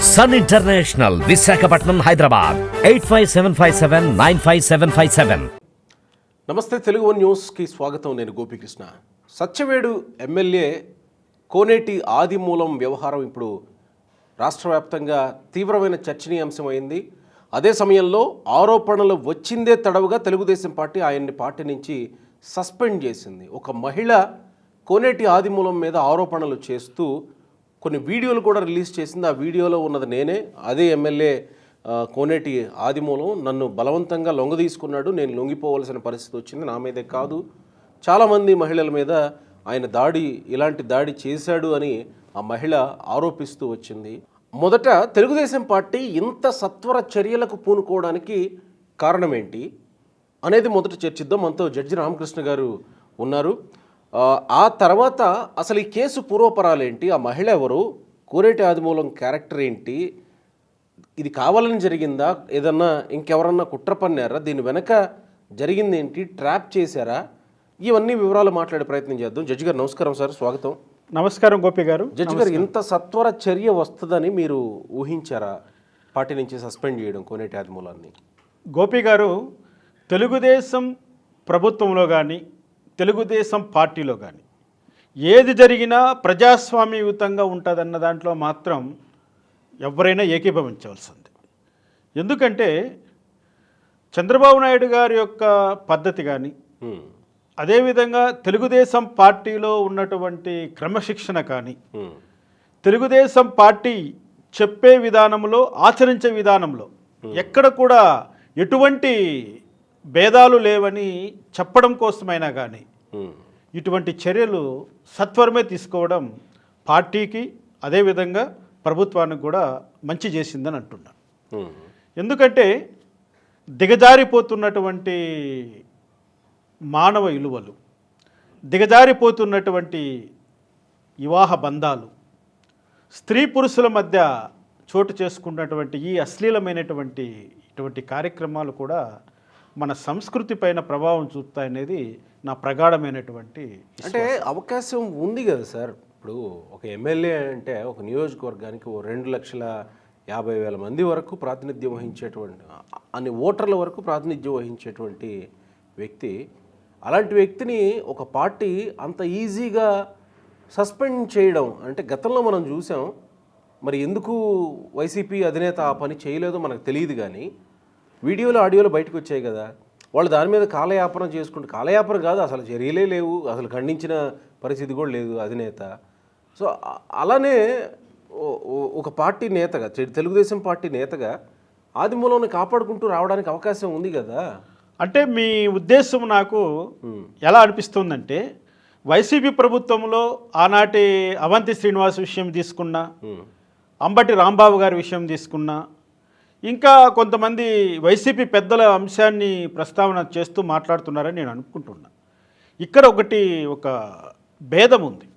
Sun international, Visakhapatnam, Hyderabad 8575795757. నమస్తే, Telugu one న్యూస్కి స్వాగతం. నేను గోపికృష్ణ. సత్యవేడు ఎమ్మెల్యే కోనేటి ఆదిమూలం వ్యవహారం ఇప్పుడు రాష్ట్ర వ్యాప్తంగా తీవ్రమైన చర్చనీయాంశమైంది. అదే సమయంలో ఆరోపణలు వచ్చిందే తడవుగా తెలుగుదేశం పార్టీ ఆయన్ని పార్టీ నుంచి సస్పెండ్ చేసింది. ఒక మహిళ కోనేటి ఆదిమూలం మీద ఆరోపణలు చేస్తూ కొన్ని వీడియోలు కూడా రిలీజ్ చేసింది. ఆ వీడియోలో ఉన్నది నేనే, అదే ఎమ్మెల్యే కోనేటి ఆదిమూలం. నన్ను బలవంతంగా లొంగదీసుకున్నాడు, నేను లొంగిపోవలసిన పరిస్థితి వచ్చింది. నా మీదే కాదు, చాలామంది మహిళల మీద ఆయన ఇలాంటి దాడి చేశాడు అని ఆ మహిళ ఆరోపిస్తూ వచ్చింది. మొదట తెలుగుదేశం పార్టీ ఇంత సత్వర చర్యలకు పూనుకోవడానికి కారణం ఏంటి అనేది మొదట చర్చిద్దాం. మనతో జడ్జి రామకృష్ణ గారు ఉన్నారు. ఆ తర్వాత అసలు ఈ కేసు పూర్వపరాలేంటి, ఆ మహిళ ఎవరు, కోనేటి ఆదిమూలం క్యారెక్టర్ ఏంటి, ఇది కావాలని జరిగిందా, ఏదన్నా ఇంకెవరన్నా కుట్ర పన్నారా, దీని వెనక జరిగింది ఏంటి, ట్రాప్ చేశారా, ఇవన్నీ వివరాలు మాట్లాడే ప్రయత్నం చేద్దాం. జడ్జి గారు నమస్కారం. సార్ స్వాగతం. నమస్కారం గోపి గారు. జడ్జి గారు, ఇంత సత్వర చర్య వస్తుందని మీరు ఊహించారా, పార్టీ నుంచి సస్పెండ్ చేయడం కోనేటి ఆదిమూలాన్ని? గోపి గారు, తెలుగుదేశం ప్రభుత్వంలో కానీ తెలుగుదేశం పార్టీలో కానీ ఏది జరిగినా ప్రజాస్వామ్యయుతంగా ఉంటుందన్న దాంట్లో మాత్రం ఎవరైనా ఏకీభవించవలసింది. ఎందుకంటే చంద్రబాబు నాయుడు గారి యొక్క పద్ధతి కానీ, అదేవిధంగా తెలుగుదేశం పార్టీలో ఉన్నటువంటి క్రమశిక్షణ కానీ, తెలుగుదేశం పార్టీ చెప్పే విధానంలో, ఆచరించే విధానంలో ఎక్కడ కూడా ఎటువంటి భేదాలు లేవని చెప్పడం కోసమైనా కానీ ఇటువంటి చర్యలు సత్వరమే తీసుకోవడం పార్టీకి, అదేవిధంగా ప్రభుత్వానికి కూడా మంచి చేసిందని అంటున్నాను. ఎందుకంటే దిగజారిపోతున్నటువంటి మానవ విలువలు, దిగజారిపోతున్నటువంటి వివాహ బంధాలు, స్త్రీ పురుషుల మధ్య చోటు చేసుకున్నటువంటి ఈ అశ్లీలమైనటువంటి ఇటువంటి కార్యక్రమాలు కూడా మన సంస్కృతి పైన ప్రభావం చూపుతాయనేది నా ప్రగాఢమైనటువంటి. అంటే అవకాశం ఉంది కదా సార్. ఇప్పుడు ఒక ఎమ్మెల్యే అంటే ఒక నియోజకవర్గానికి 2,50,000 మంది వరకు ప్రాతినిధ్యం వహించేటువంటి, అన్ని ఓటర్ల వరకు ప్రాతినిధ్యం వహించేటువంటి వ్యక్తి. అలాంటి వ్యక్తిని ఒక పార్టీ అంత ఈజీగా సస్పెండ్ చేయడం అంటే గతంలో మనం చూసాం. మరి ఎందుకు వైసీపీ అధినేత ఆ పని చేయలేదో మనకు తెలియదు, కానీ వీడియోలు ఆడియోలు బయటకు వచ్చాయి కదా. వాళ్ళు దాని మీద కాలయాపనం చేసుకుంటూ, కాలయాపనం కాదు, అసలు చర్యలే లేవు, అసలు ఖండించిన పరిస్థితి కూడా లేదు అధినేత. సో అలానే ఒక పార్టీ నేతగా, తెలుగుదేశం పార్టీ నేతగా ఆదిమూలాన్ని కాపాడుకుంటూ రావడానికి అవకాశం ఉంది కదా. అంటే మీ ఉద్దేశం నాకు ఎలా అనిపిస్తుందంటే, వైసీపీ ప్రభుత్వంలో ఆనాటి అవంతి శ్రీనివాస్ విషయం తీసుకున్నా, అంబటి రాంబాబు గారి విషయం తీసుకున్నా, ఇంకా కొంతమంది వైసీపీ పెద్దల అంశాన్ని ప్రస్తావన చేస్తూ మాట్లాడుతున్నారని నేను అనుకుంటున్నా. ఇక్కడ ఒక భేదం ఉంది.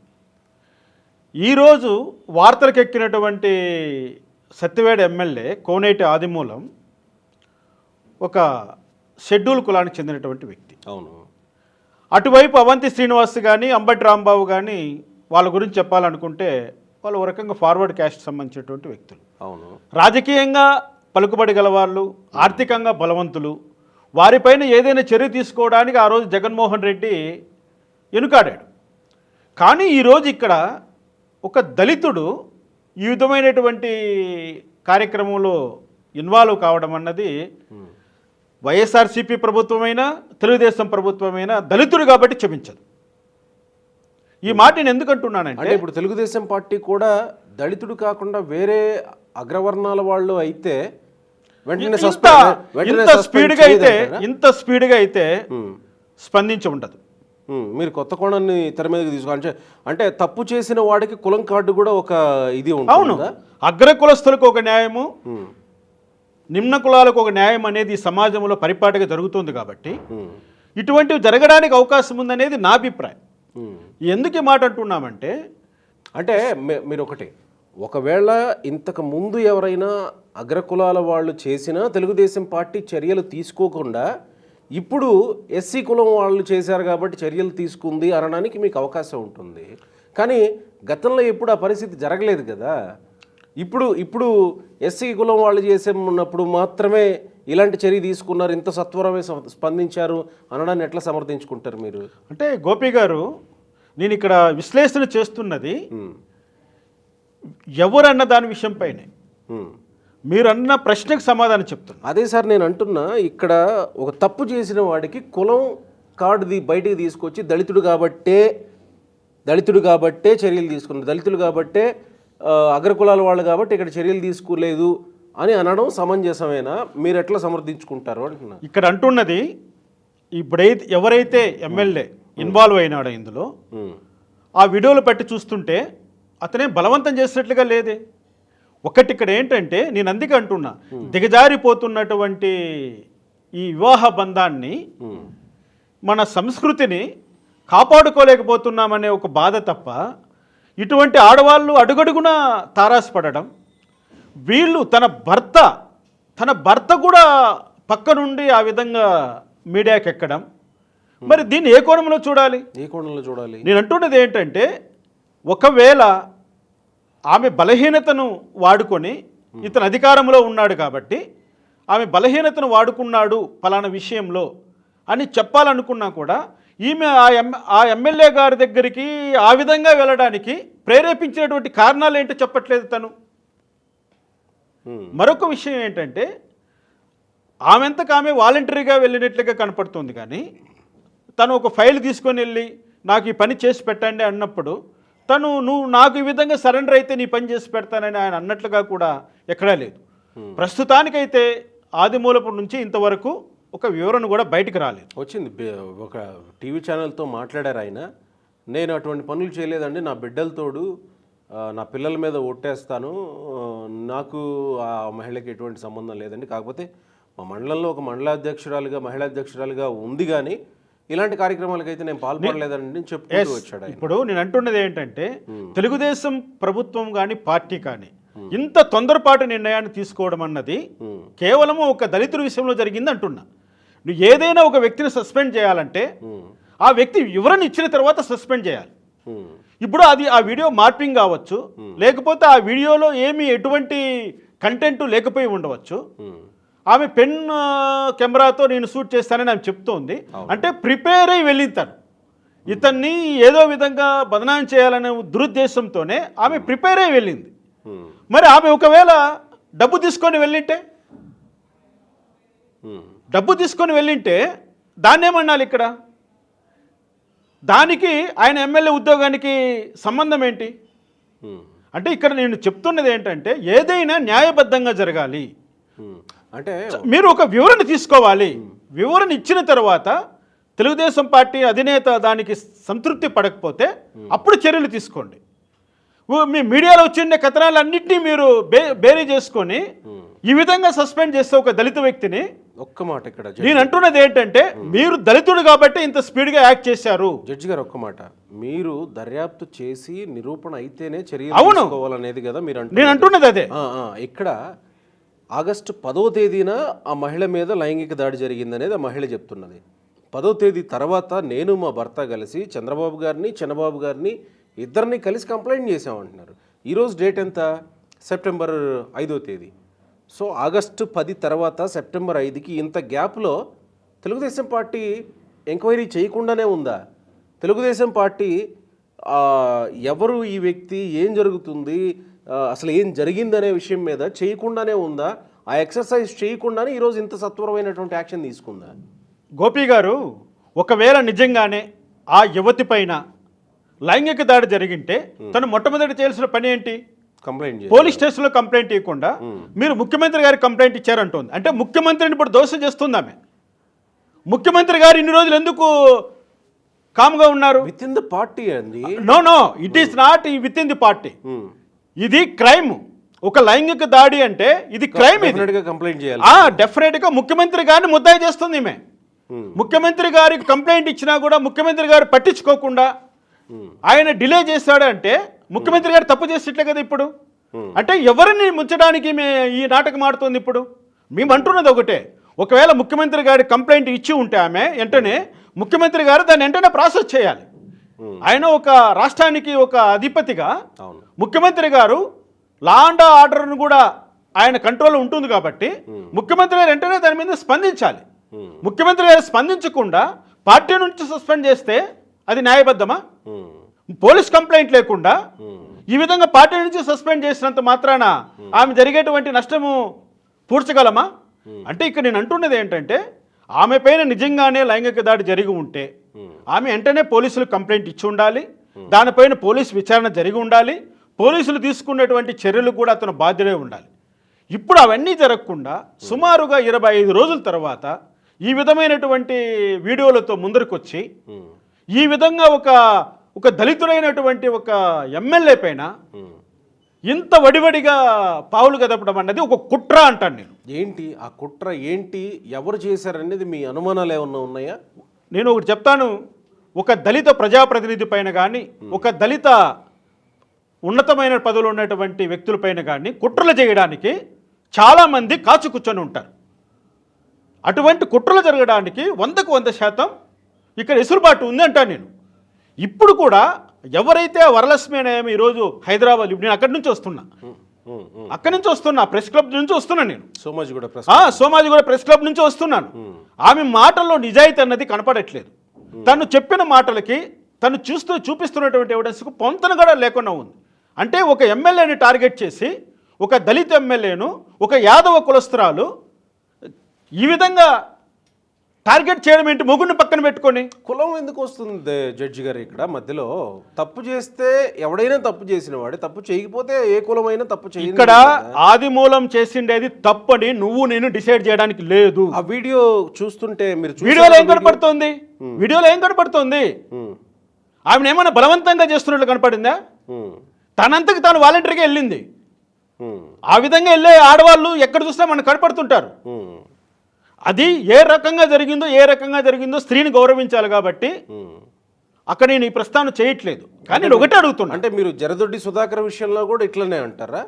ఈరోజు వార్తలకు ఎక్కినటువంటి సత్యవేడు ఎమ్మెల్యే కోనేటి ఆదిమూలం ఒక షెడ్యూల్ కులానికి చెందినటువంటి వ్యక్తి. అవును. అటువైపు అవంతి శ్రీనివాస్ కానీ, అంబటి రాంబాబు కానీ వాళ్ళ గురించి చెప్పాలనుకుంటే వాళ్ళు ఒక రకంగా ఫార్వర్డ్ క్యాస్ట్ సంబంధించినటువంటి వ్యక్తులు. అవును. రాజకీయంగా పలుకుబడి గలవాళ్ళు, ఆర్థికంగా బలవంతులు. వారిపైన ఏదైనా చర్య తీసుకోవడానికి ఆ రోజు జగన్మోహన్ రెడ్డి వెనుకాడాడు. కానీ ఈరోజు ఇక్కడ ఒక దళితుడు ఈ విధమైనటువంటి కార్యక్రమంలో ఇన్వాల్వ్ కావడం అన్నది వైఎస్ఆర్సీపీ ప్రభుత్వమైనా తెలుగుదేశం ప్రభుత్వమైనా దళితుడు కాబట్టి క్షమించదు. ఈ మాట నేను ఎందుకంటున్నానంటే, ఇప్పుడు తెలుగుదేశం పార్టీ కూడా దళితుడు కాకుండా వేరే అగ్రవర్ణాల వాళ్ళు అయితే ఇంత స్పీడ్గా అయితే స్పందించి ఉండదు. మీరు కొత్త కోణాన్ని తెర మీదకి తీసుకోవాలి అంటే తప్పు చేసిన వాడికి కులం కార్డు కూడా ఒక ఇది ఉంటుంది. అవును, అగ్ర కులస్తులకు ఒక న్యాయము, నిమ్న కులాలకు ఒక న్యాయం అనేది సమాజంలో పరిపాటిగా జరుగుతుంది. కాబట్టి ఇటువంటివి జరగడానికి అవకాశం ఉందనేది నా అభిప్రాయం. ఎందుకు ఈ మాట అంటున్నామంటే, అంటే మీరు ఒకవేళ ఇంతకు ముందు ఎవరైనా అగ్రకులాల వాళ్ళు చేసినా తెలుగుదేశం పార్టీ చర్యలు తీసుకోకుండా ఇప్పుడు ఎస్సీ కులం వాళ్ళు చేశారు కాబట్టి చర్యలు తీసుకుంది అనడానికి మీకు అవకాశం ఉంటుంది. కానీ గతంలో ఎప్పుడు ఆ పరిస్థితి జరగలేదు కదా. ఇప్పుడు ఎస్సీ కులం వాళ్ళు చేసే ఉన్నప్పుడు మాత్రమే ఇలాంటి చర్య తీసుకున్నారు, ఇంత సత్వరమే స్పందించారు అనడాన్ని ఎట్లా సమర్థించుకుంటారు మీరు? అంటే గోపి గారు, నేను ఇక్కడ విశ్లేషణ చేస్తున్నది ఎవరన్న దాని విషయంపైనే. మీరు అన్న ప్రశ్నకు సమాధానం చెప్తున్నా. అదే సార్ నేను అంటున్నా, ఇక్కడ ఒక తప్పు చేసిన వాడికి కులం కార్డు బయటికి తీసుకొచ్చి దళితుడు కాబట్టే చర్యలు తీసుకున్నారు, దళితులు కాబట్టే అగ్రకులాల వాళ్ళు కాబట్టి ఇక్కడ చర్యలు తీసుకోలేదు అని అనడం సమంజసమేనా? మీరు ఎట్లా సమర్థించుకుంటారు అంటున్నా. ఇక్కడ అంటున్నది ఇప్పుడైతే ఎవరైతే ఎమ్మెల్యే ఇన్వాల్వ్ అయినాడో ఇందులో ఆ వీడియోలు పట్టి చూస్తుంటే అతనే బలవంతం చేసినట్లుగా లేదే. ఒకటి ఇక్కడ ఏంటంటే, నేను అందుకే అంటున్నా, దిగజారిపోతున్నటువంటి ఈ వివాహ బంధాన్ని, మన సంస్కృతిని కాపాడుకోలేకపోతున్నామనే ఒక బాధ తప్ప, ఇటువంటి ఆడవాళ్ళు అడుగడుగున తారాసపడడం, వీళ్ళు తన భర్త కూడా పక్క నుండి ఆ విధంగా మీడియాకి ఎక్కడం, మరి దీన్ని ఏ కోణంలో చూడాలి? నేను అంటున్నది ఏంటంటే, ఒకవేళ ఆమె బలహీనతను వాడుకొని, ఇతను అధికారంలో ఉన్నాడు కాబట్టి ఆమె బలహీనతను వాడుకున్నాడు పలానా విషయంలో అని చెప్పాలనుకున్నా కూడా, ఈమె ఆ ఎమ్మెల్యే గారి దగ్గరికి ఆ విధంగా వెళ్ళడానికి ప్రేరేపించినటువంటి కారణాలు ఏంటో చెప్పట్లేదు తను. మరొక విషయం ఏంటంటే, ఆమెంతకు ఆమె వాలంటరీగా వెళ్ళినట్లుగా కనపడుతుంది, కానీ తను ఒక ఫైల్ తీసుకొని వెళ్ళి నాకు ఈ పని చేసి పెట్టండి అన్నప్పుడు నువ్వు నాకు ఈ విధంగా సరెండర్ అయితే నీ పని చేసి పెడతానని ఆయన అన్నట్లుగా కూడా ఎక్కడా లేదు. ప్రస్తుతానికైతే ఆదిమూలపు నుంచి ఇంతవరకు ఒక వివరణ కూడా బయటకు రాలేదు. వచ్చింది, ఒక టీవీ ఛానల్తో మాట్లాడారు ఆయన, నేను అటువంటి పనులు చేయలేదండి, నా బిడ్డలతోడు నా పిల్లల మీద ఒట్టేస్తాను, నాకు ఆ మహిళకి ఎటువంటి సంబంధం లేదండి, కాకపోతే మా మండలంలో ఒక మహిళా అధ్యక్షురాలుగా ఉంది, కానీ ఇలాంటి కార్యక్రమాలకైతే నేను పాల్పడలేదని చెప్పుకుంటూ వచ్చాడు. ఇప్పుడు నేను అంటున్నది ఏంటంటే, తెలుగుదేశం ప్రభుత్వం కానీ పార్టీ కానీ ఇంత తొందరపాటు నిర్ణయాన్ని తీసుకోవడం అన్నది కేవలం ఒక దళితుల విషయంలో జరిగింది అంటున్నా. నువ్వు ఏదైనా ఒక వ్యక్తిని సస్పెండ్ చేయాలంటే ఆ వ్యక్తి వివరణ ఇచ్చిన తర్వాత సస్పెండ్ చేయాలి. ఇప్పుడు అది ఆ వీడియో మార్పింగ్ కావచ్చు, లేకపోతే ఆ వీడియోలో ఎటువంటి కంటెంట్ లేకపోయి ఉండవచ్చు. ఆమె పెన్ కెమెరాతో నేను షూట్ చేస్తానని ఆమె చెప్తోంది. అంటే ప్రిపేర్ అయి వెళ్ళింతాను, ఇతన్ని ఏదో విధంగా బదనాం చేయాలనే దురుద్దేశంతోనే ఆమె ప్రిపేర్ అయి వెళ్ళింది. మరి ఆమె ఒకవేళ డబ్బు తీసుకొని వెళ్ళింటే దాన్ని ఏమన్నాలి? ఇక్కడ దానికి ఆయన ఎమ్మెల్యే ఉద్యోగానికి సంబంధం ఏంటి? అంటే ఇక్కడ నేను చెప్తున్నది ఏంటంటే, ఏదైనా న్యాయబద్ధంగా జరగాలి. అంటే మీరు ఒక వివరణ తీసుకోవాలి. వివరణ ఇచ్చిన తర్వాత తెలుగుదేశం పార్టీ అధినేత దానికి సంతృప్తి పడకపోతే అప్పుడు చర్యలు తీసుకోండి. మీ మీడియాలో వచ్చిన కథనాలన్నింటినీ మీరు బేరీ చేసుకొని ఈ విధంగా సస్పెండ్ చేస్తే ఒక దళిత వ్యక్తిని, ఒక్క మాట ఇక్కడ నేను అంటున్నది ఏంటంటే, మీరు దళితుడు కాబట్టి ఇంత స్పీడ్గా యాక్ట్ చేశారు. జడ్జి గారు ఒక్క మాట, మీరు దర్యాప్తు చేసి నిరూపణ అయితేనే చర్యలు తీసుకోవాలనేది కదా మీరు అంటున్నారు. నేను అంటున్నది అదే. ఇక్కడ ఆగస్టు 10వ తేదీన ఆ మహిళ మీద లైంగిక దాడి జరిగిందనేది ఆ మహిళ చెప్తున్నది. 10వ తేదీ తర్వాత నేను మా భర్త కలిసి చంద్రబాబు గారిని చిన్నబాబు గారిని ఇద్దరిని కలిసి కంప్లైంట్ చేసామంటున్నారు. ఈరోజు డేట్ ఎంత? సెప్టెంబర్ 5వ తేదీ. సో ఆగస్టు 10 తర్వాత సెప్టెంబర్ 5కి ఇంత గ్యాప్లో తెలుగుదేశం పార్టీ ఎంక్వైరీ చేయకుండానే ఉందా? తెలుగుదేశం పార్టీ ఎవరు ఈ వ్యక్తి, ఏం జరుగుతుంది, అసలు ఏం జరిగిందనే విషయం మీద చేయకుండానే ఉందా? ఆ ఎక్సర్సైజ్ చేయకుండానే ఈరోజు ఇంత సత్వరమైనటువంటి యాక్షన్ తీసుకుందా? గోపి గారు, ఒకవేళ నిజంగానే ఆ యువతి పైన లైంగిక దాడి జరిగింటే తను మొట్టమొదటి చేయాల్సిన పని ఏంటి? కంప్లైంట్. పోలీస్ స్టేషన్లో కంప్లైంట్ ఇవ్వకుండా మీరు ముఖ్యమంత్రి గారికి కంప్లైంట్ ఇచ్చారంటుంది. అంటే ముఖ్యమంత్రిని ఇప్పుడు దోషం చేస్తుంది ఆమె. ముఖ్యమంత్రి గారు ఇన్ని రోజులు ఎందుకు కామ్గా ఉన్నారు? విత్ ఇన్ ద పార్టీ అండి. No, it is not within the party. ఇది క్రైమ్. ఒక లైంగిక దాడి అంటే ఇది క్రైమ్. కంప్లైంట్ చేయాలి. డెఫినెట్గా ముఖ్యమంత్రి గారిని ముద్దాయి చేస్తుంది ఈమె. ముఖ్యమంత్రి గారికి కంప్లైంట్ ఇచ్చినా కూడా ముఖ్యమంత్రి గారు పట్టించుకోకుండా ఆయన డిలే చేశాడు అంటే ముఖ్యమంత్రి గారు తప్పు చేసేట్లే కదా ఇప్పుడు. అంటే ఎవరిని ముంచడానికి ఈ నాటకం ఆడుతుంది ఇప్పుడు? మేము అంటున్నది ఒకటే, ఒకవేళ ముఖ్యమంత్రి గారి కంప్లైంట్ ఇచ్చి ఉంటే ఆమె వెంటనే ముఖ్యమంత్రి గారు దాన్ని వెంటనే ప్రాసెస్ చేయాలి. ఆయన ఒక రాష్ట్రానికి ఒక అధిపతిగా ముఖ్యమంత్రి గారు లా అండ్ ఆర్డర్ను కూడా ఆయన కంట్రోల్ ఉంటుంది కాబట్టి ముఖ్యమంత్రి గారు వెంటనే దాని మీద స్పందించాలి. ముఖ్యమంత్రి గారు స్పందించకుండా పార్టీ నుంచి సస్పెండ్ చేస్తే అది న్యాయబద్ధమా? పోలీస్ కంప్లైంట్ లేకుండా ఈ విధంగా పార్టీ నుంచి సస్పెండ్ చేసినంత మాత్రాన ఆమె జరిగేటువంటి నష్టము పూడ్చగలమా? అంటే ఇక్కడ నేను అంటున్నది ఏంటంటే ఆమె పైన నిజంగానే లైంగిక దాడి జరిగి ఉంటే ఆమె వెంటనే పోలీసులకు కంప్లైంట్ ఇచ్చి ఉండాలి. దానిపైన పోలీసు విచారణ జరిగి ఉండాలి. పోలీసులు తీసుకున్నటువంటి చర్యలు కూడా అతను బాధ్యుడే ఉండాలి. ఇప్పుడు అవన్నీ జరగకుండా సుమారుగా 25 రోజుల తర్వాత ఈ విధమైనటువంటి వీడియోలతో ముందరికి వచ్చి ఈ విధంగా ఒక దళితుడైనటువంటి ఒక ఎమ్మెల్యే పైన ఇంత వడివడిగా పావులు కదపడం అన్నది ఒక కుట్ర అంటాను నేను. ఏంటి ఆ కుట్ర ఏంటి, ఎవరు చేశారనేది మీ అనుమానాలు ఏమన్నా ఉన్నాయా? నేను ఒకటి చెప్తాను. ఒక దళిత ప్రజాప్రతినిధి పైన కానీ ఒక దళిత ఉన్నతమైన పదవులు ఉన్నటువంటి వ్యక్తులపైన కానీ కుట్రలు చేయడానికి చాలామంది కాచు కూర్చొని ఉంటారు. అటువంటి కుట్రలు జరగడానికి 100% ఇక్కడ ఎసురుబాటు ఉంది అంటాను నేను. ఇప్పుడు కూడా ఎవరైతే వరలక్ష్మి అనే ఈరోజు హైదరాబాద్, నేను అక్కడి నుంచి వస్తున్నా ప్రెస్ క్లబ్ నుంచి వస్తున్నాను నేను, సోమాజిగూడ ప్రెస్ క్లబ్ నుంచి వస్తున్నాను. ఆమె మాటల్లో నిజాయితీ అన్నది కనపడట్లేదు. తను చెప్పిన మాటలకి తను చూపిస్తున్నటువంటి ఎవిడెన్స్కు పొంతన కూడా లేకుండా ఉంది. అంటే ఒక ఎమ్మెల్యేని టార్గెట్ చేసి ఒక దళిత ఎమ్మెల్యేను ఒక యాదవ కులస్తురాలు ఈ విధంగా టార్గెట్ చేయడం ఏంటి? మొగుడిని పక్కన పెట్టుకొని కులం ఎందుకు వస్తుంది జడ్జి గారు? ఇక్కడ మధ్యలో తప్పు చేస్తే ఎవడైనా తప్పు చేసిన వాడే, తప్పు చేయకపోతే ఏ కులమైనా తప్పు చేయ. ఇక్కడ ఆదిమూలం చేసిండేది తప్పని నువ్వు నేను డిసైడ్ చేయడానికి లేదు. ఆ వీడియో చూస్తుంటే మీరు వీడియోలో ఏం కనపడుతుంది? ఆమెను ఏమైనా బలవంతంగా చేస్తున్నట్లు కనపడిందా? తనంతకు తాను వాలంటరీగా వెళ్ళింది. ఆ విధంగా వెళ్ళే ఆడవాళ్ళు ఎక్కడ చూసినా మనకు కనపడుతుంటారు. అది ఏ రకంగా జరిగిందో స్త్రీని గౌరవించాలి కాబట్టి అక్కడ నేను ఈ ప్రస్తావన చేయట్లేదు. కానీ నేను ఒకటే అడుగుతున్నా, అంటే మీరు జరదొడ్డి సుధాకర్ విషయంలో కూడా ఇట్లనే అంటారా?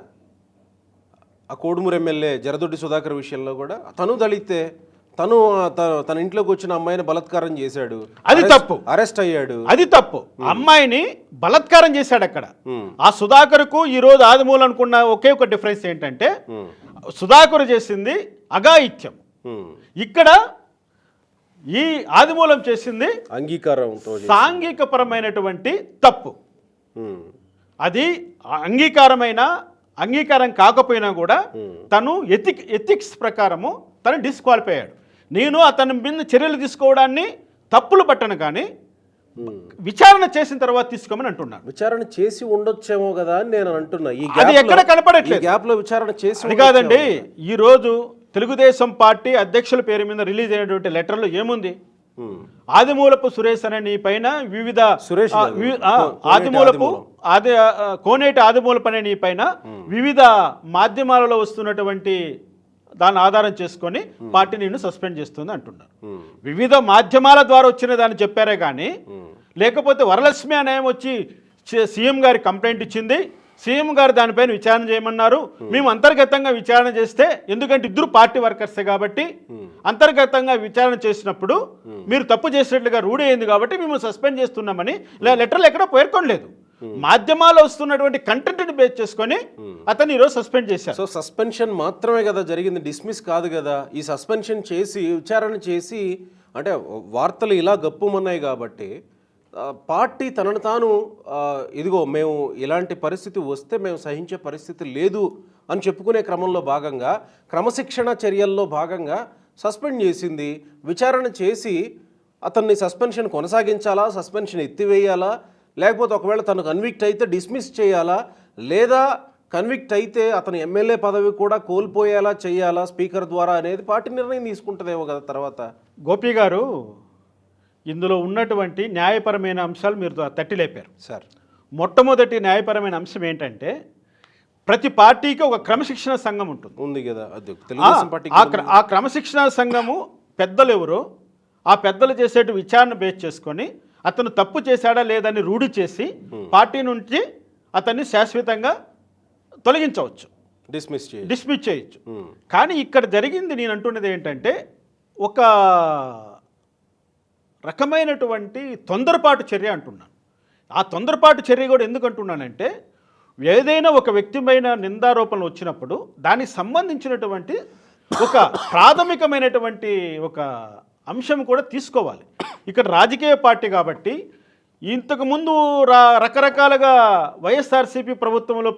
ఆ కోడుమూరు ఎమ్మెల్యే జరదొడ్డి సుధాకర్ విషయంలో కూడా తను దళితే, తన ఇంట్లోకి వచ్చిన అమ్మాయిని బలాత్కారం చేశాడు, అది తప్పు, అరెస్ట్ అయ్యాడు, అది తప్పు. అమ్మాయిని బలాత్కారం చేశాడు అక్కడ. ఆ సుధాకర్కు ఈరోజు ఆదిమూలం అనుకున్న ఒకే ఒక డిఫరెన్స్ ఏంటంటే సుధాకర్ చేసింది అఘాయిత్యం, ఇక్కడ ఈ ఆదిమూలం చేసింది సాంఘికపరమైనటువంటి తప్పు. అది అంగీకారం కాకపోయినా కూడా తను ఎథిక్స్ ప్రకారము తను డిస్క్వాలిఫై అయ్యాడు. నేను అతని మీద చర్యలు తీసుకోవడాన్ని తప్పులు పట్టను, కానీ విచారణ చేసిన తర్వాత తీసుకోమని అంటున్నాను. విచారణ చేసి ఉండొచ్చేమో కదా అని నేను అంటున్నా. అది ఎక్కడ కనపడట్లేదు. గ్యాప్ లో విచారణ చేసి అది కాదండి. ఈరోజు తెలుగుదేశం పార్టీ అధ్యక్షుల పేరు మీద రిలీజ్ అయినటువంటి లెటర్లో ఏముంది? ఆదిమూలపు సురేష్ అనే నీ పైన వివిధ కోనేటి ఆదిమూలపు అనే నీ పైన వివిధ మాధ్యమాలలో వస్తున్నటువంటి దాన్ని ఆధారం చేసుకొని పార్టీ నిన్ను సస్పెండ్ చేస్తుంది అంటున్నారు. వివిధ మాధ్యమాల ద్వారా వచ్చిన దాన్ని చెప్పారే కానీ, లేకపోతే వరలక్ష్మి అనే వచ్చి సీఎం గారి కంప్లైంట్ ఇచ్చింది, సీఎం గారు దానిపైన విచారణ చేయమన్నారు, మేము అంతర్గతంగా విచారణ చేస్తే, ఎందుకంటే ఇద్దరు పార్టీ వర్కర్సే కాబట్టి అంతర్గతంగా విచారణ చేసినప్పుడు మీరు తప్పు చేసినట్లుగా రూఢి అయింది కాబట్టి మేము సస్పెండ్ చేస్తున్నామని లెటర్లు ఎక్కడ పేర్కొనలేదు. మాధ్యమాల్లో వస్తున్నటువంటి కంటెంట్ని బేస్ చేసుకొని అతను ఈరోజు సస్పెండ్ చేశారు. సో సస్పెన్షన్ మాత్రమే కదా జరిగింది, డిస్మిస్ కాదు కదా. ఈ సస్పెన్షన్ చేసి విచారణ చేసి, అంటే వార్తలు ఇలా గప్పుమన్నాయి కాబట్టి పార్టీ తనను తాను ఇదిగో మేము ఇలాంటి పరిస్థితి వస్తే మేము సహించే పరిస్థితి లేదు అని చెప్పుకునే క్రమంలో భాగంగా, క్రమశిక్షణ చర్యల్లో భాగంగా సస్పెండ్ చేసింది. విచారణ చేసి అతన్ని సస్పెన్షన్ కొనసాగించాలా, సస్పెన్షన్ ఎత్తివేయాలా, లేకపోతే ఒకవేళ తను కన్విక్ట్ అయితే డిస్మిస్ చేయాలా, లేదా కన్విక్ట్ అయితే అతను ఎమ్మెల్యే పదవి కూడా కోల్పోయేలా చేయాలా స్పీకర్ ద్వారా అనేది పార్టీ నిర్ణయం తీసుకుంటుందేమో కదా తర్వాత. గోపి గారు, ఇందులో ఉన్నటువంటి న్యాయపరమైన అంశాలు మీరు తట్టిలేపారు సార్. మొట్టమొదటి న్యాయపరమైన అంశం ఏంటంటే ప్రతి పార్టీకి ఒక క్రమశిక్షణ సంఘం ఉంది కదా. ఆ క్రమశిక్షణ సంఘము పెద్దలు ఎవరో ఆ పెద్దలు చేసేట విచారణ బేస్ చేసుకొని అతను తప్పు చేశాడా లేదని రూఢి చేసి పార్టీ నుంచి అతన్ని శాశ్వతంగా తొలగించవచ్చు, డిస్మిస్ చేయొచ్చు. కానీ ఇక్కడ జరిగింది, నేను అంటున్నది ఏంటంటే ఒక రకమైనటువంటి తొందరపాటు చర్య అంటున్నాను. ఆ తొందరపాటు చర్య కూడా ఎందుకు అంటున్నానంటే, ఏదైనా ఒక వ్యక్తిపైన నిందారోపణలు వచ్చినప్పుడు దానికి సంబంధించినటువంటి ఒక ప్రాథమికమైనటువంటి ఒక అంశం కూడా తీసుకోవాలి. ఇక్కడ రాజకీయ పార్టీ కాబట్టి ఇంతకుముందు రకరకాలుగా వైఎస్ఆర్సీపీ ప్రభుత్వంలో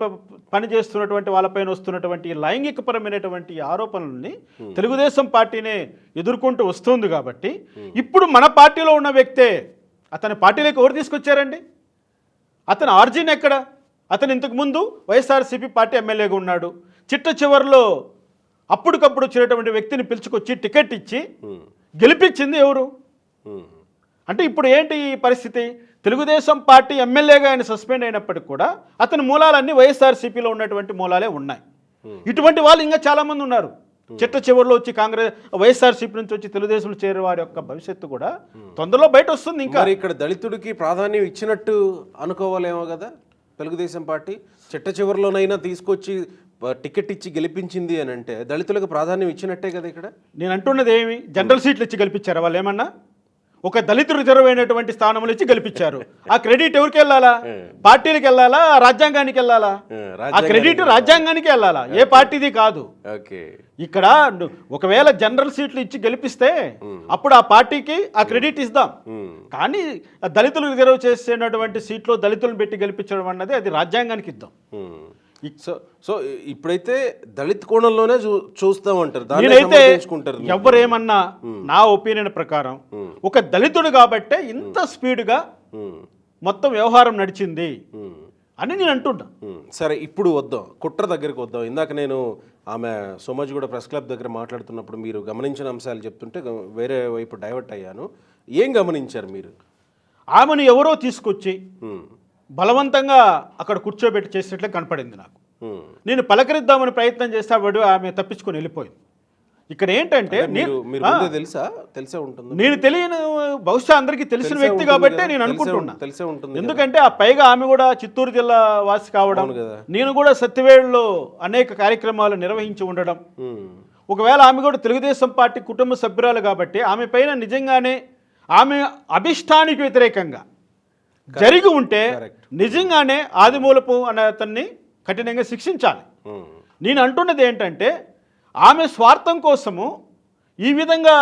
పనిచేస్తున్నటువంటి వాళ్ళపైన వస్తున్నటువంటి లైంగికపరమైనటువంటి ఆరోపణలని తెలుగుదేశం పార్టీనే ఎదుర్కొంటూ వస్తుంది కాబట్టి ఇప్పుడు మన పార్టీలో ఉన్న వ్యక్తే అతని పార్టీలోకి ఎవరు తీసుకొచ్చారండి? అతని ఆర్జిన్ ఎక్కడ? అతను ఇంతకుముందు వైఎస్ఆర్సీపీ పార్టీ ఎమ్మెల్యేగా ఉన్నాడు. చిట్ట చివరిలో అప్పటికప్పుడు వచ్చినటువంటి వ్యక్తిని పిలుచుకొచ్చి టికెట్ ఇచ్చి గెలిపించింది ఎవరు? అంటే ఇప్పుడు ఏంటి ఈ పరిస్థితి? తెలుగుదేశం పార్టీ ఎమ్మెల్యేగా ఆయన సస్పెండ్ అయినప్పటికీ కూడా అతని మూలాలన్నీ వైఎస్ఆర్సీపీలో ఉన్నటువంటి మూలాలే ఉన్నాయి. ఇటువంటి వాళ్ళు ఇంకా చాలామంది ఉన్నారు. చిట్ట చివరిలో వచ్చి వైఎస్ఆర్సీపీ నుంచి వచ్చి తెలుగుదేశంలో చేరే వారి యొక్క భవిష్యత్తు కూడా తొందరలో బయట వస్తుంది. ఇంకా ఇక్కడ దళితుడికి ప్రాధాన్యం ఇచ్చినట్టు అనుకోవాలేమో కదా తెలుగుదేశం పార్టీ. చిట్ట చివరిలోనైనా తీసుకొచ్చి టికెట్ ఇచ్చి గెలిపించింది అని అంటే దళితులకు ప్రాధాన్యం ఇచ్చినట్టే కదా. ఇక్కడ నేను అంటున్నది ఏమి? జనరల్ సీట్లు ఇచ్చి గెలిపించారా వాళ్ళు? ఏమన్నా ఒక దళితుడు రిజర్వ్ అయినటువంటి స్థానంలో ఇచ్చి గెలిపించారు. ఆ క్రెడిట్ ఎవరికి వెళ్ళాలా? పార్టీలకు వెళ్ళాలా? రాజ్యాంగానికి వెళ్ళాలా? ఆ క్రెడిట్ రాజ్యాంగానికి వెళ్ళాలా, ఏ పార్టీది కాదు. ఇక్కడ ఒకవేళ జనరల్ సీట్లు ఇచ్చి గెలిపిస్తే అప్పుడు ఆ పార్టీకి ఆ క్రెడిట్ ఇద్దాం. కానీ దళితులు రిజర్వ్ చేసేటువంటి సీట్లో దళితులను పెట్టి గెలిపించడం అన్నది అది రాజ్యాంగానికి ఇద్దాం. సో ఇప్పుడైతే దళిత్ కోణంలోనే చూస్తామంటారు. నేనైతే ఎవరేమన్నా నా ఒపీనియన్ ప్రకారం ఒక దళితుడు కాబట్టే ఇంత స్పీడ్గా మొత్తం వ్యవహారం నడిచింది అని నేను అంటున్నా. సరే, ఇప్పుడు వద్దాం, కుట్ర దగ్గరికి వద్దాం. ఇందాక నేను ఆమె సోమాజిగూడ ప్రెస్ క్లబ్ దగ్గర మాట్లాడుతున్నప్పుడు మీరు గమనించిన అంశాలు చెప్తుంటే వేరే వైపు డైవర్ట్ అయ్యాను. ఏం గమనించారు మీరు? ఆమెను ఎవరో తీసుకొచ్చి బలవంతంగా అక్కడ కూర్చోబెట్టి చేసినట్లే కనపడింది నాకు. నేను పలకరిద్దామని ప్రయత్నం చేస్తే ఆమె తప్పించుకొని వెళ్ళిపోయింది. ఇక్కడ ఏంటంటే నేను తెలియని, బహుశా అందరికీ తెలిసిన వ్యక్తి కాబట్టి నేను అనుకుంటున్నా. ఎందుకంటే ఆ పైగా ఆమె కూడా చిత్తూరు జిల్లా వాసి కావడం, నేను కూడా సత్యవేడులో అనేక కార్యక్రమాలు నిర్వహించి ఉండడం, ఒకవేళ ఆమె కూడా తెలుగుదేశం పార్టీ కుటుంబ సభ్యురాలు కాబట్టి ఆమె పైన నిజంగానే ఆమె అభిష్టానికి వ్యతిరేకంగా జరిగి ఉంటే నిజంగానే ఆదిమూలపు అనే అతన్ని కఠినంగా శిక్షించాలి. నేను అంటున్నది ఏంటంటే ఆమె స్వార్థం కోసము ఈ విధంగా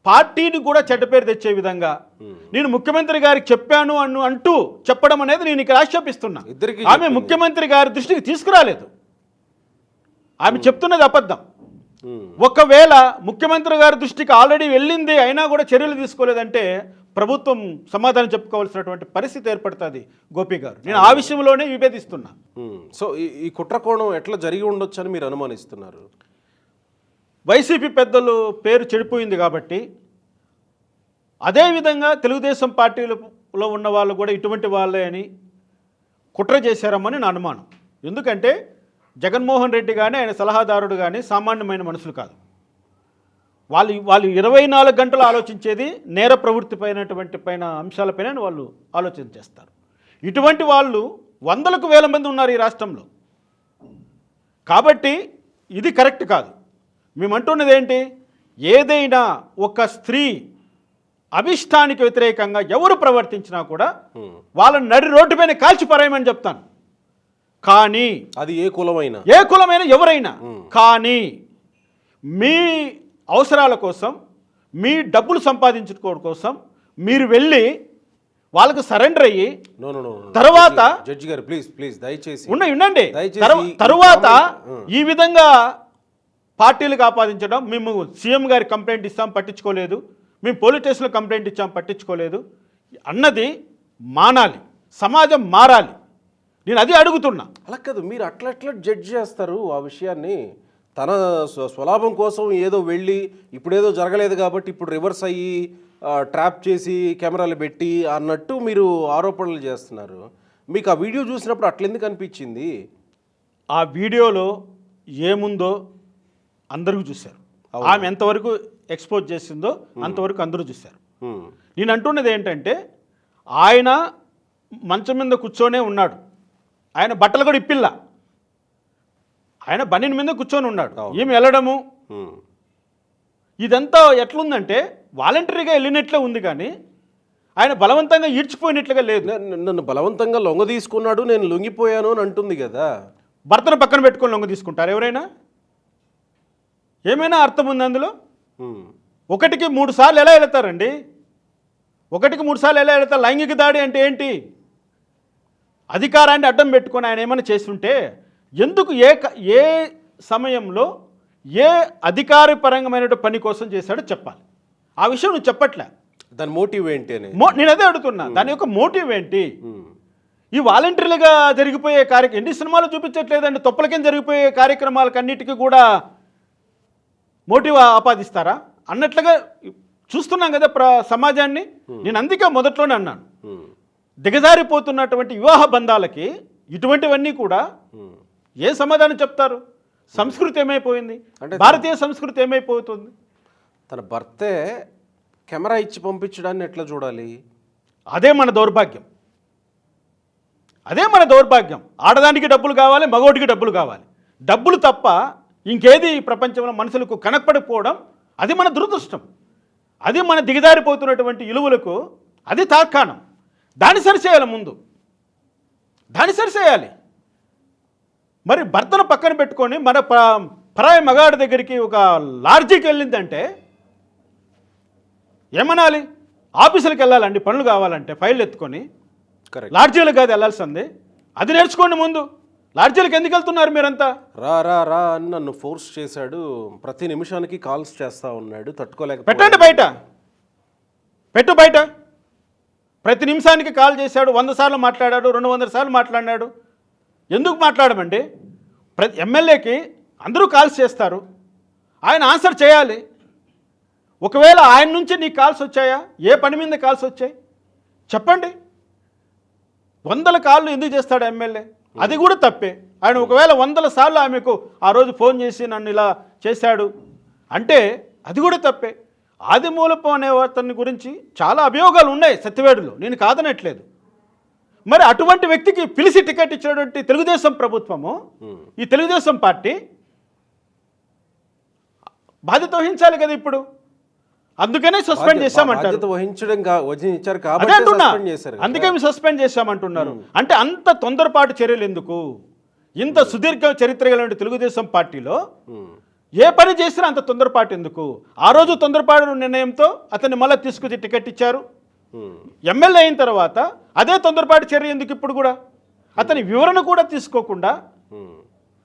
పార్టీని కూడా చెడ్డ పేరు తెచ్చే విధంగా నేను ముఖ్యమంత్రి గారికి చెప్పాను అంటూ చెప్పడం అనేది నేను ఇక్కడ ఆక్షేపిస్తున్నా. ఆమె ముఖ్యమంత్రి గారి దృష్టికి తీసుకురాలేదు. ఆమె చెప్తున్నది అబద్ధం. ఒకవేళ ముఖ్యమంత్రి గారి దృష్టికి ఆల్రెడీ వెళ్ళింది అయినా కూడా చర్యలు తీసుకోలేదంటే ప్రభుత్వం సమాధానం చెప్పుకోవాల్సినటువంటి పరిస్థితి ఏర్పడుతుంది. గోపి గారు, నేను ఆ విషయంలోనే విభేదిస్తున్నా. సో ఈ కుట్ర కోణం ఎట్లా జరిగి ఉండొచ్చు అని మీరు అనుమానిస్తున్నారు? వైసీపీ పెద్దలు పేరు చెడిపోయింది కాబట్టి అదేవిధంగా తెలుగుదేశం పార్టీలో ఉన్న వాళ్ళు కూడా ఇటువంటి వాళ్ళే అని కుట్ర చేశారమ్మని నా అనుమానం. ఎందుకంటే జగన్మోహన్ రెడ్డి కానీ ఆయన సలహాదారుడు కానీ సామాన్యమైన మనుషులు కాదు. వాళ్ళు 24 గంటలు ఆలోచించేది నేర ప్రవృత్తి పైన అంశాలపైన వాళ్ళు ఆలోచన చేస్తారు. ఇటువంటి వాళ్ళు వందలకు వేల మంది ఉన్నారు ఈ రాష్ట్రంలో. కాబట్టి ఇది కరెక్ట్ కాదు. మేమంటున్నది ఏంటి? ఏదైనా ఒక స్త్రీ అభిష్టానికి వ్యతిరేకంగా ఎవరు ప్రవర్తించినా కూడా వాళ్ళని నడి రోడ్డుపైన కాల్చిపారేయమని చెప్తాను. కానీ అది ఏ కులమైనా ఎవరైనా కానీ మీ అవసరాల కోసం, మీ డబ్బులు సంపాదించుకోవడం కోసం మీరు వెళ్ళి వాళ్ళకు సరెండర్ అయ్యి తర్వాత జడ్జి గారు ప్లీజ్ దయచేసి ఉండండి, తరువాత ఈ విధంగా పార్టీలకు ఆపాదించడం, మేము సీఎం గారి కంప్లైంట్ ఇస్తాం పట్టించుకోలేదు, మేము పోలీస్ స్టేషన్లో కంప్లైంట్ ఇచ్చాం పట్టించుకోలేదు అన్నది మానాలి. సమాజం మారాలి. నేను అది అడుగుతున్నా. అలా కాదు, మీరు అట్లా జడ్జ్ చేస్తారు ఆ విషయాన్ని. తన స్వలాభం కోసం ఏదో వెళ్ళి ఇప్పుడేదో జరగలేదు కాబట్టి ఇప్పుడు రివర్స్ అయ్యి ట్రాప్ చేసి కెమెరాలు పెట్టి అన్నట్టు మీరు ఆరోపణలు చేస్తున్నారు. మీకు ఆ వీడియో చూసినప్పుడు అట్లెందుకు అనిపించింది? ఆ వీడియోలో ఏముందో అందరూ చూశారు. ఆమె ఎంతవరకు ఎక్స్పోజ్ చేసిందో అంతవరకు అందరూ చూశారు. నేను అంటున్నది ఏంటంటే ఆయన మంచం మీద కూర్చొనే ఉన్నాడు. ఆయన బట్టలు కూడా ఇప్పిల్లా, ఆయన బనీన్ మీద కూర్చొని ఉన్నాడు. ఈమె వెళ్ళడము ఇదంతా ఎట్లుందంటే వాలంటరీగా వెళ్ళినట్లే ఉంది. కానీ ఆయన బలవంతంగా ఈడ్చిపోయినట్లుగా లేదు. నన్ను బలవంతంగా లొంగ తీసుకున్నాడు, నేను లొంగిపోయాను అని అంటుంది కదా. భర్తను పక్కన పెట్టుకొని లొంగ తీసుకుంటారు ఎవరైనా? ఏమైనా అర్థం ఉంది అందులో? ఉమ్, 1కి 3 సార్లు ఎలా వెళతారండి? 1కి 3 సార్లు ఎలా వెళతారు? లైంగిక దాడి అంటే ఏంటి? అధికారాన్ని అడ్డం పెట్టుకొని ఆయన ఏమైనా చేస్తుంటే ఎందుకు ఏ సమయంలో ఏ అధికారపరమైన పని కోసం చేశాడో చెప్పాలి. ఆ విషయం నువ్వు చెప్పట్లే. దాని మోటివ్ ఏంటి అని నేను అదే అడుగుతున్నా. దాని యొక్క మోటివ్ ఏంటి? ఉమ్, ఈ వాలంటరీలుగా జరిగిపోయే ఎన్ని సినిమాలు చూపించట్లేదండి? తొప్పల కింద జరిగిపోయే కార్యక్రమాలకన్నిటికీ కూడా మోటివ్ ఆపాదిస్తారా అన్నట్లుగా చూస్తున్నాం కదా సమాజాన్ని. నేను అందుకే మొదట్లోనే అన్నాను, ఉమ్, దిగజారిపోతున్నటువంటి వివాహ బంధాలకి ఇటువంటివన్నీ కూడా ఉమ్. ఏ సమాధానం చెప్తారు? సంస్కృతి ఏమైపోయింది? అంటే భారతీయ సంస్కృతి ఏమైపోతుంది? తన భర్తే కెమెరా ఇచ్చి పంపించడాన్ని ఎట్లా చూడాలి? అదే మన దౌర్భాగ్యం. అదే మన దౌర్భాగ్యం. ఆడదానికి డబ్బులు కావాలి, మగోడికి డబ్బులు కావాలి. డబ్బులు తప్ప ఇంకేది ఈ ప్రపంచంలో మనుషులకు కనపడిపోవడం అది మన దురదృష్టం. అది మన దిగజారిపోతున్నటువంటి విలువలకు అది తార్కాణం. దాన్ని సరిచేయాలి ముందు, దాన్ని సరిచేయాలి. మరి భర్తను పక్కన పెట్టుకొని మన పరాయి మగాడి దగ్గరికి ఒక లాడ్జికి వెళ్ళిందంటే ఏమనాలి? ఆఫీసులకు వెళ్ళాలండి, పనులు కావాలంటే ఫైల్ ఎత్తుకొని. కరెక్ట్. లాడ్జీలకు కాదు వెళ్ళాల్సింది. అది నేర్చుకోండి ముందు. లాడ్జీలకు ఎందుకు వెళ్తున్నారు మీరంతా? రా రా రా అని నన్ను ఫోర్స్ చేశాడు, ప్రతి నిమిషానికి కాల్స్ చేస్తా ఉన్నాడు, తట్టుకోలేక పెట్టండి బయట, పెట్టు బయట. ప్రతి నిమిషానికి కాల్ చేశాడు, 100 సార్లు మాట్లాడాడు, 200 సార్లు మాట్లాడినాడు. ఎందుకు మాట్లాడమండి? ప్రతి ఎమ్మెల్యేకి అందరూ కాల్స్ చేస్తారు, ఆయన ఆన్సర్ చేయాలి. ఒకవేళ ఆయన నుంచి నీకు కాల్స్ వచ్చాయా? ఏ పని మీద కాల్స్ వచ్చాయి చెప్పండి. 100 కాళ్ళు ఎందుకు చేస్తాడు ఎమ్మెల్యే? అది కూడా తప్పే. ఆయన ఒకవేళ 100 సార్లు ఆమెకు ఆ రోజు ఫోన్ చేసి నన్ను ఇలా చేశాడు అంటే అది కూడా తప్పే. ఆదిమూలపు అనే అతని గురించి చాలా అభియోగాలు ఉన్నాయి సత్యవేడులో, నేను కాదనట్లేదు. మరి అటువంటి వ్యక్తికి పిలిచి టికెట్ ఇచ్చినటువంటి తెలుగుదేశం ప్రభుత్వము, ఈ తెలుగుదేశం పార్టీ బాధ్యత వహించాలి కదా ఇప్పుడు. అందుకనే సస్పెండ్ చేశామంటారు. వహించారు అదే కాబట్టి అంటున్నా, సస్పెండ్ చేశారు కదా. అందుకే మేము సస్పెండ్ చేశామంటున్నారు. అంటే అంత తొందరపాటు చర్యలు ఎందుకు? ఇంత సుదీర్ఘ చరిత్ర కలిగిన తెలుగుదేశం పార్టీలో ఏ పని చేసినా అంత తొందరపాటు ఎందుకు? ఆ రోజు తొందరపాటు నిర్ణయంతో అతన్ని మళ్ళీ తీసుకొచ్చి టికెట్ ఇచ్చారు. ఎమ్మెల్యే అయిన తర్వాత అదే తొందరపాటు చర్య ఎందుకు ఇప్పుడు కూడా? అతని వివరణ కూడా తీసుకోకుండా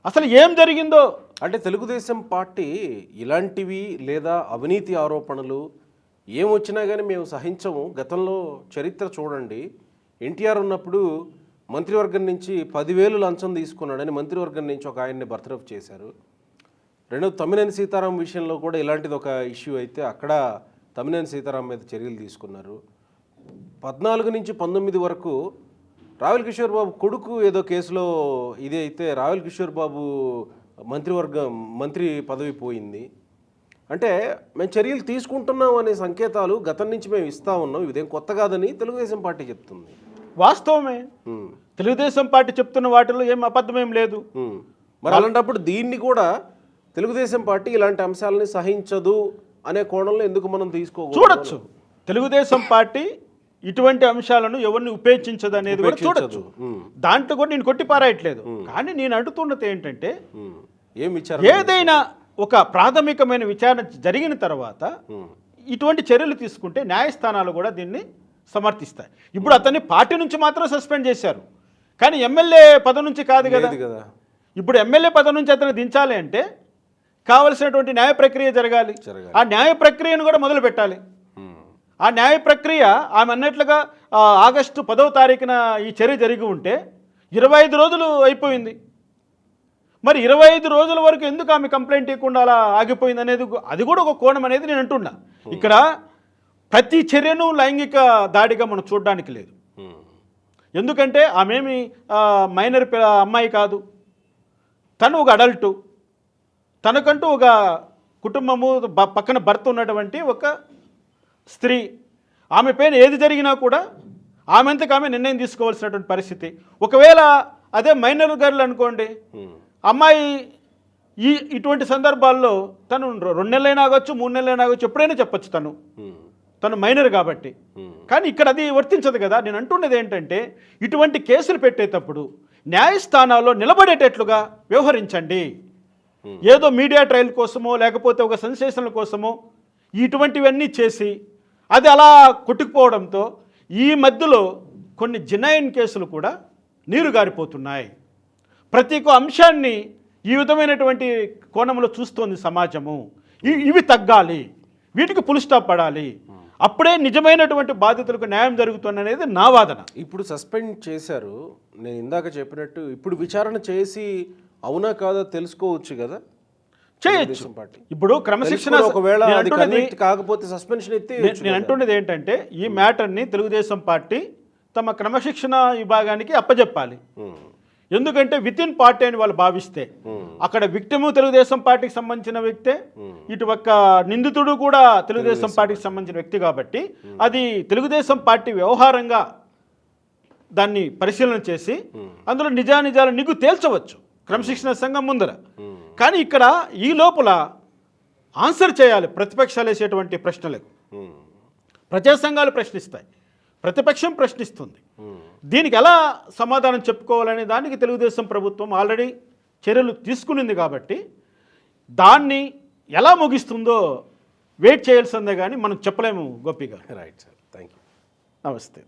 అసలు ఏం జరిగిందో. అంటే తెలుగుదేశం పార్టీ ఇలాంటివి లేదా అవినీతి ఆరోపణలు ఏమొచ్చినా కానీ మేము సహించము. గతంలో చరిత్ర చూడండి, ఎన్టీఆర్ ఉన్నప్పుడు మంత్రివర్గం నుంచి 10,000 లంచం తీసుకున్నాడని మంత్రివర్గం నుంచి ఒక ఆయన్ని బర్తరఫ్ చేశారు. తమ్మినేని సీతారాం విషయంలో కూడా ఇలాంటిది ఒక ఇష్యూ అయితే అక్కడ తమ్మినేని సీతారాం మీద చర్యలు తీసుకున్నారు. 14 నుంచి 19 వరకు రావెల్ కిషోర్ బాబు కొడుకు ఏదో కేసులో ఇది అయితే రావెల్ కిషోర్ బాబు మంత్రి పదవి పోయింది. అంటే మేము చర్యలు తీసుకుంటున్నాం అనే సంకేతాలు గతం నుంచి మేము ఇస్తూ ఉన్నాం, ఇదేం కొత్త కాదని తెలుగుదేశం పార్టీ చెప్తుంది. వాస్తవమే, తెలుగుదేశం పార్టీ చెప్తున్న వాటిలో ఏం అబద్ధమేం లేదు. మరి అలాంటప్పుడు దీన్ని కూడా తెలుగుదేశం పార్టీ ఇలాంటి అంశాలని సహించదు అనే కోణంలో ఎందుకు మనం చూడొచ్చు. తెలుగుదేశం పార్టీ ఇటువంటి అంశాలను ఎవరిని ఉపేక్షించదు అనేది కూడా చూడొచ్చు. దాంట్లో కూడా నేను కొట్టి పారాయట్లేదు. కానీ నేను అడుగుతున్నది ఏంటంటే, ఏదైనా ఒక ప్రాథమికమైన విచారణ జరిగిన తర్వాత ఇటువంటి చర్యలు తీసుకుంటే న్యాయస్థానాలు కూడా దీన్ని సమర్థిస్తాయి. ఇప్పుడు అతన్ని పార్టీ నుంచి మాత్రం సస్పెండ్ చేశారు, కానీ ఎమ్మెల్యే పదవి నుంచి కాదు కదా. ఇప్పుడు ఎమ్మెల్యే పదవి నుంచి అతను దించాలి అంటే కావలసినటువంటి న్యాయ ప్రక్రియ జరగాలి. ఆ న్యాయ ప్రక్రియను కూడా మొదలు పెట్టాలి. ఆ న్యాయ ప్రక్రియ ఆమె అన్నట్లుగా ఆగస్టు 10వ తారీఖున ఈ చర్య జరిగి ఉంటే 25 రోజులు అయిపోయింది. మరి 25 రోజుల వరకు ఎందుకు ఆమె కంప్లైంట్ ఇవ్వకుండా అలా ఆగిపోయింది అనేది అది కూడా ఒక కోణం అనేది నేను అంటున్నా. ఇక్కడ ప్రతి చర్యను లైంగిక దాడిగా మనం చూడడానికి లేదు. ఎందుకంటే ఆమెమి మైనర్ అమ్మాయి కాదు, తను ఒక అడల్టు, తనకంటూ ఒక కుటుంబము, పక్కన భర్త ఉన్నటువంటి ఒక స్త్రీ. ఆమె పైన ఏది జరిగినా కూడా ఆమెంతకు ఆమె నిర్ణయం తీసుకోవాల్సినటువంటి పరిస్థితి. ఒకవేళ అదే మైనర్ గర్ల్ అనుకోండి, అమ్మాయి ఇటువంటి సందర్భాల్లో తను 2 నెలలైనా ఆగొచ్చు, 3 నెలలైనా ఆగొచ్చు, ఎప్పుడైనా చెప్పచ్చు. తను మైనర్ కాబట్టి. కానీ ఇక్కడ అది వర్తించదు కదా. నేను అంటున్నది ఏంటంటే ఇటువంటి కేసులు పెట్టేటప్పుడు న్యాయస్థానాల్లో నిలబడేటట్లుగా వ్యవహరించండి. ఏదో మీడియా ట్రయల్ కోసమో లేకపోతే ఒక సెన్సేషన్ల కోసమో ఇటువంటివన్నీ చేసి అది అలా కొట్టుకుపోవడంతో ఈ మధ్యలో కొన్ని జినాయిన్ కేసులు కూడా నీరు గారిపోతున్నాయి. ప్రతి ఒక్క అంశాన్ని ఈ విధమైనటువంటి కోణంలో చూస్తోంది సమాజము. ఇవి తగ్గాలి, వీటికి ఫుల్ స్టాప్ పడాలి. అప్పుడే నిజమైనటువంటి బాధితులకు న్యాయం జరుగుతుందనేది నా వాదన. ఇప్పుడు సస్పెండ్ చేశారు, నేను ఇందాక చెప్పినట్టు ఇప్పుడు విచారణ చేసి అవునా కాదా తెలుసుకోవచ్చు కదా, చేయొచ్చు. పార్టీ ఇప్పుడు క్రమశిక్షణ ఒకవేళ అది కన్విక్ట్ కాకపోతే సస్పెన్షన్ ఎత్తి నేను అంటున్నది ఏంటంటే ఈ మ్యాటర్ని తెలుగుదేశం పార్టీ తమ క్రమశిక్షణ విభాగానికి అప్పజెప్పాలి. ఎందుకంటే విత్ ఇన్ పార్టీ అని వాళ్ళు భావిస్తే అక్కడ విక్టిము తెలుగుదేశం పార్టీకి సంబంధించిన వ్యక్తే, ఇటు ఒక్క నిందితుడు కూడా తెలుగుదేశం పార్టీకి సంబంధించిన వ్యక్తి కాబట్టి అది తెలుగుదేశం పార్టీ వ్యవహారంగా దాన్ని పరిశీలన చేసి అందులో నిజానిజాలు నిగ్గు తేల్చవచ్చు క్రమశిక్షణ సంఘం ముందర. కానీ ఇక్కడ ఈ లోపల ఆన్సర్ చేయాలి ప్రతిపక్షాలు వేసేటువంటి ప్రశ్నలకు. ప్రజా సంఘాలు ప్రశ్నిస్తాయి, ప్రతిపక్షం ప్రశ్నిస్తుంది. దీనికి ఎలా సమాధానం చెప్పుకోవాలనే దానికి తెలుగుదేశం ప్రభుత్వం ఆల్రెడీ చర్యలు తీసుకునింది కాబట్టి దాన్ని ఎలా ముగిస్తుందో వెయిట్ చేయాల్సిందే కానీ మనం చెప్పలేము. గోపి గారు, రైట్ సార్, థ్యాంక్ యూ, నమస్తే.